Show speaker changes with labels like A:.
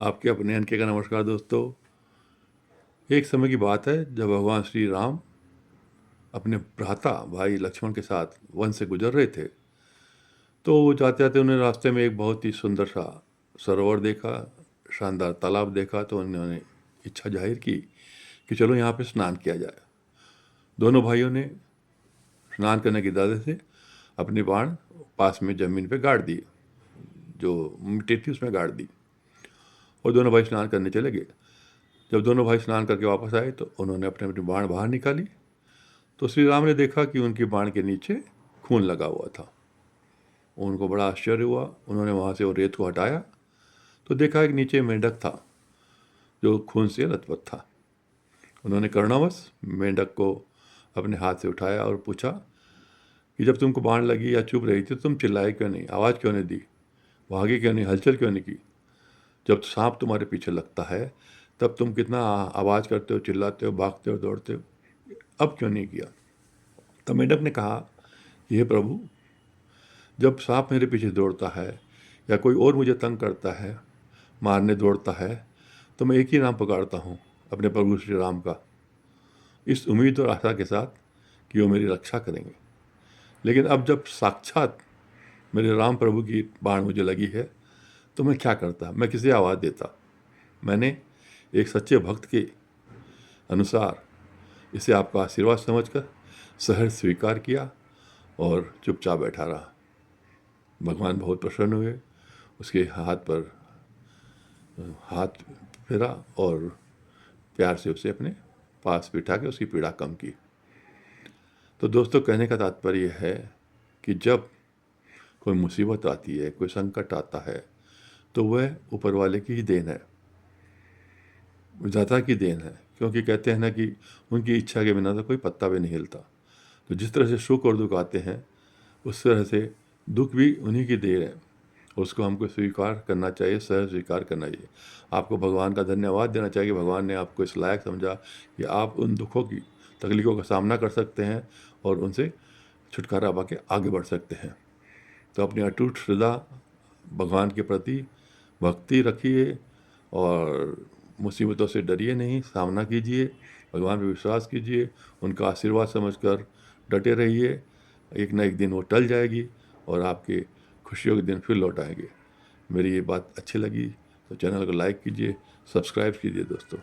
A: आपके अपने अनके का नमस्कार दोस्तों। एक समय की बात है जब भगवान श्री राम अपने भ्राता भाई लक्ष्मण के साथ वन से गुजर रहे थे। तो वो जाते जाते उन्हें रास्ते में एक बहुत ही सुंदर सा सरोवर देखा, शानदार तालाब देखा। तो उन्होंने इच्छा जाहिर की कि चलो यहाँ पे स्नान किया जाए। दोनों भाइयों ने स्नान करने के इरादे से अपनी बाण पास में ज़मीन पे गाड़ दी, जो मिट्टी थी उसमें गाड़ दी, और दोनों भाई स्नान करने चले गए। जब दोनों भाई स्नान करके वापस आए तो उन्होंने अपनी अपनी बाण बाहर निकाली। तो श्री राम ने देखा कि उनकी बाण के नीचे खून लगा हुआ था। उनको बड़ा आश्चर्य हुआ। उन्होंने वहाँ से वो रेत को हटाया तो देखा कि नीचे मेंढक था जो खून से लथपथ था। उन्होंने करुणावश मेंढक को अपने हाथ से उठाया और पूछा कि जब तुमको बाण लगी या चुभ रही थी तो तुम चिल्लाए क्यों नहीं, आवाज़ क्यों नहीं दी, भागे क्यों नहीं, हलचल क्यों नहीं की? जब सांप तुम्हारे पीछे लगता है तब तुम कितना आवाज़ करते हो, चिल्लाते हो, भागते हो, दौड़ते हो, अब क्यों नहीं किया? तो मेंढक ने कहा, ये प्रभु, जब सांप मेरे पीछे दौड़ता है या कोई और मुझे तंग करता है, मारने दौड़ता है, तो मैं एक ही नाम पुकारता हूँ, अपने प्रभु श्री राम का, इस उम्मीद और आशा के साथ कि वो मेरी रक्षा करेंगे। लेकिन अब जब साक्षात मेरे राम प्रभु की बाण मुझे लगी है तो मैं क्या करता, मैं किसे आवाज़ देता? मैंने एक सच्चे भक्त के अनुसार इसे आपका आशीर्वाद समझकर सहर्ष स्वीकार किया और चुपचाप बैठा रहा। भगवान बहुत प्रसन्न हुए, उसके हाथ पर हाथ फेरा और प्यार से उसे अपने पास बिठा के उसकी पीड़ा कम की। तो दोस्तों, कहने का तात्पर्य है कि जब कोई मुसीबत आती है, कोई संकट आता है, तो वह ऊपर वाले की ही देन है, विधाता की देन है। क्योंकि कहते हैं ना कि उनकी इच्छा के बिना तो कोई पत्ता भी नहीं हिलता। तो जिस तरह से सुख और दुख आते हैं, उस तरह से दुख भी उन्हीं की देन है। उसको हमको स्वीकार करना चाहिए, सहज स्वीकार करना चाहिए। आपको भगवान का धन्यवाद देना चाहिए कि भगवान ने आपको इस लायक समझा कि आप उन दुखों की, तकलीफ़ों का सामना कर सकते हैं और उनसे छुटकारा पा के आगे बढ़ सकते हैं। तो अपनी अटूट श्रद्धा भगवान के प्रति, भक्ति रखिए और मुसीबतों से डरिए नहीं, सामना कीजिए, भगवान पे विश्वास कीजिए, उनका आशीर्वाद समझकर डटे रहिए। एक ना एक दिन वो टल जाएगी और आपके खुशियों के दिन फिर लौट आएंगे। मेरी ये बात अच्छी लगी तो चैनल को लाइक कीजिए, सब्सक्राइब कीजिए दोस्तों।